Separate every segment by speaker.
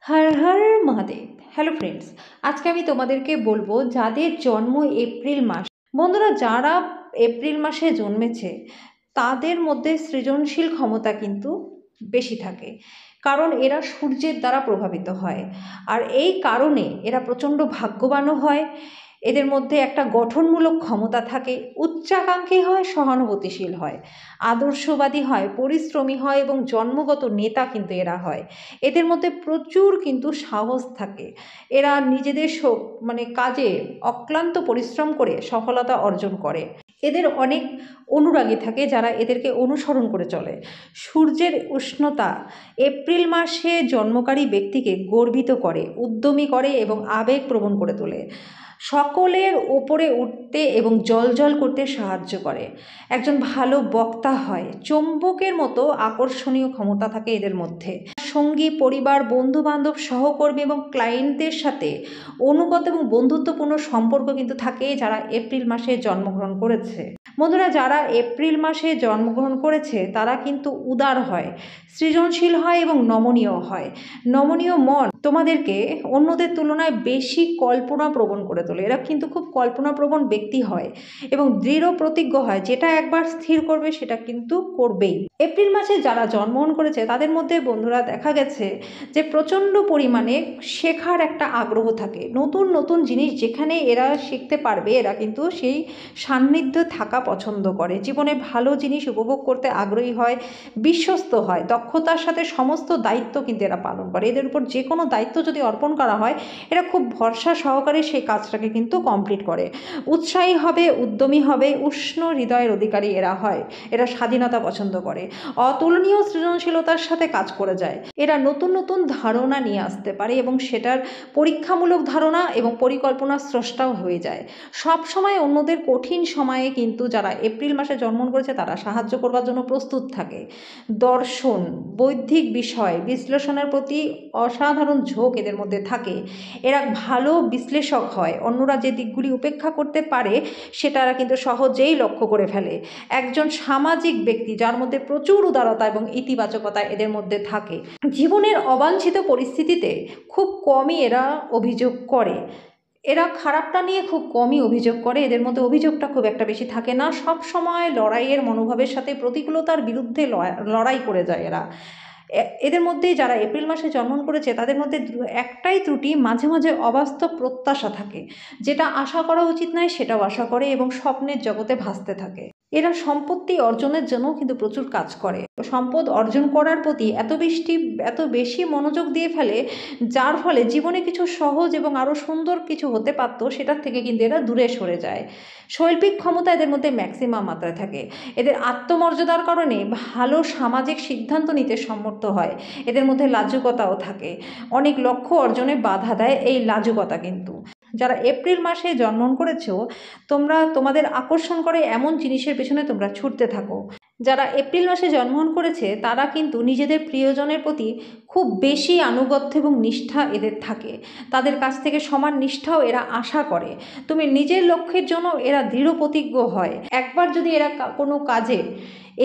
Speaker 1: Har Har Mahadev. Hello friends, আজকে আমি তোমাদেরকে বলবো যাদের জন্ম এপ্রিল মাস। বন্ধুরা, যারা এপ্রিল মাসে জন্মেছে তাদের মধ্যে সৃজনশীল ক্ষমতা কিন্তু বেশি থাকে, কারণ এরা সূর্যের দ্বারা প্রভাবিত হয়। আর এই কারণে এরা প্রচণ্ড ভাগ্যবানও হয়। এদের মধ্যে একটা গঠনমূলক ক্ষমতা থাকে, উচ্চাকাঙ্ক্ষী হয়, সহানুভূতিশীল হয়, আদর্শবাদী হয়, পরিশ্রমী হয় এবং জন্মগত নেতা কিন্তু এরা হয়। এদের মধ্যে প্রচুর কিন্তু সাহস থাকে। এরা নিজেদের কাজে অক্লান্ত পরিশ্রম করে সফলতা অর্জন করে। এদের অনেক অনুরাগী থাকে যারা এদেরকে অনুসরণ করে চলে। সূর্যের উষ্ণতা এপ্রিল মাসে জন্মকারী ব্যক্তিকে গর্বিত করে, উদ্যমী করে এবং আবেগপ্রবণ করে তোলে। সকলের ওপরে উঠতে এবং জ্বলজ্বল করতে সাহায্য করে। একজন ভালো বক্তা হয়, চৌম্বকের মতো আকর্ষণীয় ক্ষমতা থাকে এদের মধ্যে। সঙ্গী, পরিবার, বন্ধুবান্ধব, সহকর্মী এবং ক্লায়েন্টদের সাথে অনুগত এবং বন্ধুত্বপূর্ণ সম্পর্ক কিন্তু থাকে যারা এপ্রিল মাসে জন্মগ্রহণ করেছে। বন্ধুরা, যারা এপ্রিল মাসে জন্মগ্রহণ করেছে তারা কিন্তু উদার হয়, সৃজনশীল হয় এবং নমনীয় হয়। নমনীয় মন তোমাদেরকে অন্যদের তুলনায় বেশি কল্পনাপ্রবণ করে তোলে। এরা কিন্তু খুব কল্পনাপ্রবণ ব্যক্তি হয় এবং দৃঢ় প্রতিজ্ঞ হয়, যেটা একবার স্থির করবে সেটা কিন্তু করবেই। এপ্রিল মাসে যারা জন্মগ্রহণ করেছে তাদের মধ্যে বন্ধুরা দেখা গেছে যে প্রচণ্ড পরিমাণে শেখার একটা আগ্রহ থাকে। নতুন নতুন জিনিস যেখানে এরা শিখতে পারবে, এরা কিন্তু সেই সান্নিধ্য থাকা পছন্দ করে। জীবনে ভালো জিনিস উপভোগ করতে আগ্রহী হয়, বিশ্বস্ত হয়, দক্ষতার সাথে সমস্ত দায়িত্ব কিন্তু এরা পালন করে। এদের উপর যে কোনো দায়িত্ব যদি অর্পণ করা হয়, এরা খুব ভরসা সহকারে সেই কাজটাকে কিন্তু কমপ্লিট করে। উৎসাহী হবে, উদ্যমী হবে, উষ্ণ হৃদয়ের অধিকারী এরা হয়। এরা স্বাধীনতা পছন্দ করে, অতুলনীয় সৃজনশীলতার সাথে কাজ করে যায়। এরা নতুন নতুন ধারণা নিয়ে আসতে পারে এবং সেটার পরীক্ষামূলক ধারণা এবং পরিকল্পনা স্রষ্টাও হয়ে যায়। সব সময় অন্যদের কঠিন সময়ে কিন্তু যারা এপ্রিল মাসে জন্মগ্রহণ করেছে তারা সাহায্য করবার জন্য প্রস্তুত থাকে। দর্শন, বৌদ্ধিক বিষয় বিশ্লেষণের প্রতি অসাধারণ ঝোঁক এদের মধ্যে থাকে। এরা ভালো বিশ্লেষক হয়, অন্যরা যে দিকগুলি উপেক্ষা করতে পারে সেটা এরা কিন্তু সহজেই লক্ষ্য করে ফেলে। একজন সামাজিক ব্যক্তি যার মধ্যে প্রচুর উদারতা এবং ইতিবাচকতা এদের মধ্যে থাকে। জীবনের অবাঞ্ছিত পরিস্থিতিতে খুব কমই এরা অভিযোগ করে। এরা খারাপটা নিয়ে খুব কমই অভিযোগ করে, এদের মধ্যে অভিযোগটা খুব একটা বেশি থাকে না। সব সময় লড়াইয়ের মনোভাবের সাথে প্রতিকূলতার বিরুদ্ধে লড়াই করে যায় এরা। এদের মধ্যে যারা এপ্রিল মাসে জন্মগ্রহণ করেছে তাদের মধ্যে একটাই ত্রুটি, মাঝে মাঝে অবাস্তব প্রত্যাশা থাকে। যেটা আশা করা উচিত নয় সেটাও আশা করে এবং স্বপ্নের জগতে ভাসতে থাকে। এরা সম্পত্তি অর্জনের জন্য কিন্তু প্রচুর কাজ করে। সম্পদ অর্জন করার প্রতি এত বেশি মনোযোগ দিয়ে ফেলে, যার ফলে জীবনে কিছু সহজ এবং আরও সুন্দর কিছু হতে পারত সেটার থেকে কিন্তু এরা দূরে সরে যায়। শৈল্পিক ক্ষমতা এদের মধ্যে ম্যাক্সিমাম মাত্রায় থাকে। এদের আত্মমর্যাদার কারণে ভালো সামাজিক সিদ্ধান্ত নিতে সমর্থ হয়। এদের মধ্যে লাজুকতাও থাকে, অনেক লক্ষ্য অর্জনে বাধা দেয় এই লাজুকতা। কিন্তু যারা এপ্রিল মাসে জন্মগ্রহণ করেছো, তোমাদের আকর্ষণ করে এমন জিনিসের পেছনে তোমরা ছুটতে থাকো। যারা এপ্রিল মাসে জন্মগ্রহণ করেছে তারা কিন্তু নিজেদের প্রিয়জনের প্রতি খুব বেশি আনুগত্য এবং নিষ্ঠা এদের থাকে। তাদের কাছ থেকে সমান নিষ্ঠাও এরা আশা করে। তুমি নিজের লক্ষ্যের জন্য এরা দৃঢ় প্রতিজ্ঞ হয়। একবার যদি এরা কোনো কাজে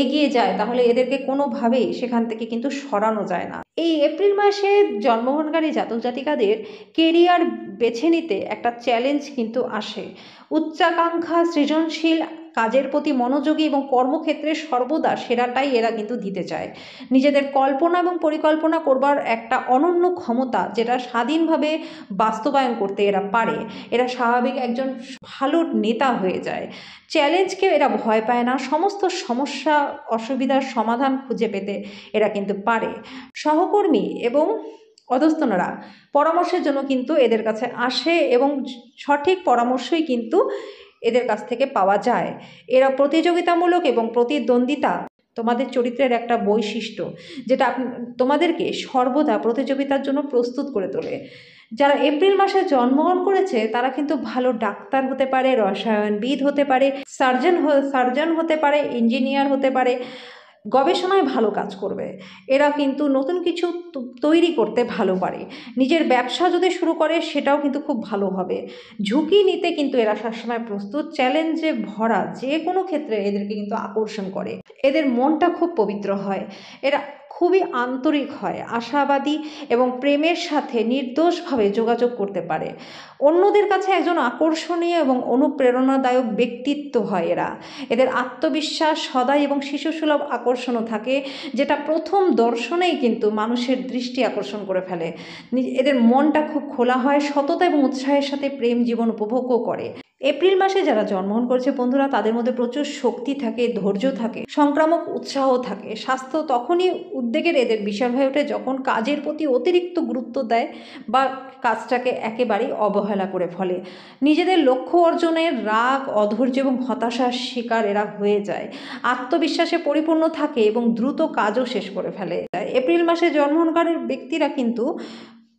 Speaker 1: এগিয়ে যায় তাহলে এদেরকে কোনোভাবেই সেখান থেকে কিন্তু সরানো যায় না। এই এপ্রিল মাসে জন্মগ্রহণকারী জাতক জাতিকাদের কেরিয়ার বেছে নিতে একটা চ্যালেঞ্জ কিন্তু আসে। উচ্চাকাঙ্ক্ষা, সৃজনশীল কাজের প্রতি মনোযোগী এবং কর্মক্ষেত্রে সর্বদা সেরাটাই এরা কিন্তু দিতে চায়। নিজেদের কল্পনা এবং পরিকল্পনা করবার একটা অনন্য ক্ষমতা, যেটা স্বাধীনভাবে বাস্তবায়ন করতে এরা পারে। এরা স্বাভাবিক একজন ভালো নেতা হয়ে যায়। চ্যালেঞ্জকে এরা ভয় পায় না, সমস্ত সমস্যা অসুবিধার সমাধান খুঁজে পেতে এরা কিন্তু পারে। সহকর্মী এবং অধস্তনরা পরামর্শের জন্য কিন্তু এদের কাছে আসে এবং সঠিক পরামর্শই কিন্তু এদের কাছ থেকে পাওয়া যায়। এরা প্রতিযোগিতামূলক এবং প্রতিদ্বন্দ্বিতা তোমাদের চরিত্রের একটা বৈশিষ্ট্য, যেটা তোমাদেরকে সর্বদা প্রতিযোগিতার জন্য প্রস্তুত করে তোলে। যারা এপ্রিল মাসে জন্মগ্রহণ করেছে তারা কিন্তু ভালো ডাক্তার হতে পারে, রসায়নবিদ হতে পারে, সার্জন হতে পারে, ইঞ্জিনিয়ার হতে পারে, গবেষণায় ভালো কাজ করবে। এরা কিন্তু নতুন কিছু তৈরি করতে ভালো পারে। নিজের ব্যবসা যদি শুরু করে সেটাও কিন্তু খুব ভালো হবে। ঝুঁকি নিতে কিন্তু এরা সবসময় প্রস্তুত। চ্যালেঞ্জে ভরা যে কোনো ক্ষেত্রে এদেরকে কিন্তু আকর্ষণ করে। এদের মনটা খুব পবিত্র হয়। এরা খুবই আন্তরিক হয়, আশাবাদী এবং প্রেমের সাথে নির্দোষভাবে যোগাযোগ করতে পারে। অন্যদের কাছে একজন আকর্ষণীয় এবং অনুপ্রেরণাদায়ক ব্যক্তিত্ব হয় এরা। এদের আত্মবিশ্বাস, সদয় এবং শিশুসুলভ আকর্ষণও থাকে, যেটা প্রথম দর্শনেই কিন্তু মানুষের দৃষ্টি আকর্ষণ করে ফেলে। এদের মনটা খুব খোলা হয়, সততা এবং উৎসাহের সাথে প্রেম জীবন উপভোগও করে। এপ্রিল মাসে যারা জন্মগ্রহণ করছে বন্ধুরা, তাদের মধ্যে প্রচুর শক্তি থাকে, ধৈর্য থাকে, সংক্রামক উৎসাহ থাকে। স্বাস্থ্য তখনই উদ্বেগের এদের বিষয় হয়ে ওঠে যখন কাজের প্রতি অতিরিক্ত গুরুত্ব দেয় বা কাজটাকে একেবারেই অবহেলা করে ফেলে। নিজেদের লক্ষ্য অর্জনের রাগ, অধৈর্য এবং হতাশার শিকার এরা হয়ে যায়। আত্মবিশ্বাসে পরিপূর্ণ থাকে এবং দ্রুত কাজও শেষ করে ফেলে। এপ্রিল মাসে জন্মগ্রহণকারী ব্যক্তিরা কিন্তু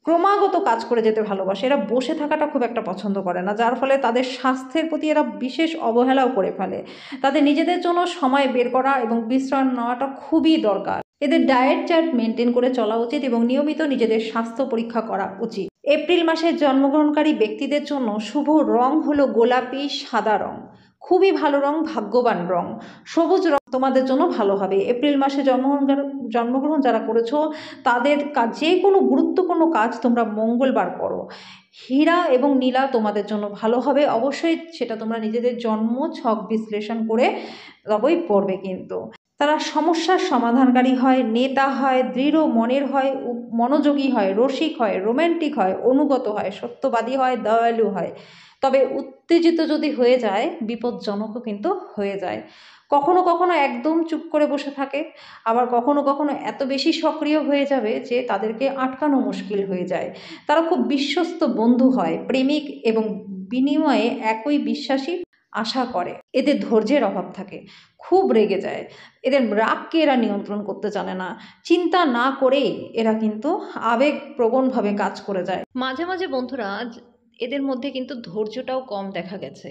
Speaker 1: ক্রমাগত কাজ করে যেতে ভালোবাসে। এরা বসে থাকাটা খুব একটা পছন্দ করে না, যার ফলে তাদের স্বাস্থ্যের প্রতি এরা বিশেষ অবহেলাও করে ফেলে। তাদের নিজেদের জন্য সময় বের করা এবং বিশ্রাম নেওয়াটা খুবই দরকার। এদের ডায়েট চার্ট মেনটেন করে চলা উচিত এবং নিয়মিত নিজেদের স্বাস্থ্য পরীক্ষা করা উচিত। এপ্রিল মাসে জন্মগ্রহণকারী ব্যক্তিদের জন্য শুভ রং হলো গোলাপি, সাদা রং। খুবই ভালো রং, ভাগ্যবান রং। সবুজ রং তোমাদের জন্য ভালো হবে। এপ্রিল মাসে জন্মগ্রহণ যারা করেছো তাদের যে কোনো গুরুত্বপূর্ণ কাজ তোমরা মঙ্গলবার করো। হীরা এবং নীলা তোমাদের জন্য ভালো হবে। অবশ্যই সেটা তোমরা নিজেদের জন্ম ছক বিশ্লেষণ করে তবেই পড়বে। কিন্তু তারা সমস্যার সমাধানকারী হয়, নেতা হয়, দৃঢ় মনের হয়, মনোযোগী হয়, রসিক হয়, রোম্যান্টিক হয়, অনুগত হয়, সত্যবাদী হয়, দয়ালু হয়। তবে উত্তেজিত যদি হয়ে যায় বিপজ্জনকও কিন্তু হয়ে যায়। কখনো কখনো একদম চুপ করে বসে থাকে, আবার কখনো কখনো এত বেশি সক্রিয় হয়ে যাবে যে তাদেরকে আটকানো মুশকিল হয়ে যায়। তারা খুব বিশ্বস্ত বন্ধু হয়, প্রেমিক এবং বিনিময়ে একই বিশ্বাসী আশা করে। এদের ধৈর্যের অভাব থাকে, খুব রেগে যায়। এদের রাগকে এরা নিয়ন্ত্রণ করতে জানে না। চিন্তা না করেই এরা কিন্তু আবেগপ্রবণভাবে কাজ করে যায়। মাঝে মাঝে বন্ধুরা এদের মধ্যে কিন্তু ধৈর্যটাও কম দেখা গেছে।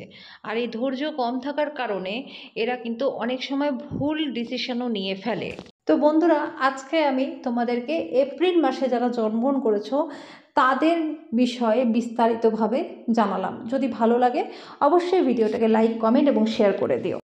Speaker 1: আর এই ধৈর্য কম থাকার কারণে এরা কিন্তু অনেক সময় ভুল ডিসিশনও নিয়ে ফেলে। তো বন্ধুরা, আজকে আমি তোমাদেরকে এপ্রিল মাসে যারা জন্মগ্রহণ করেছো তাদের বিষয়ে বিস্তারিতভাবে জানালাম। যদি ভালো লাগে অবশ্যই ভিডিওটাকে লাইক, কমেন্ট এবং শেয়ার করে দিও।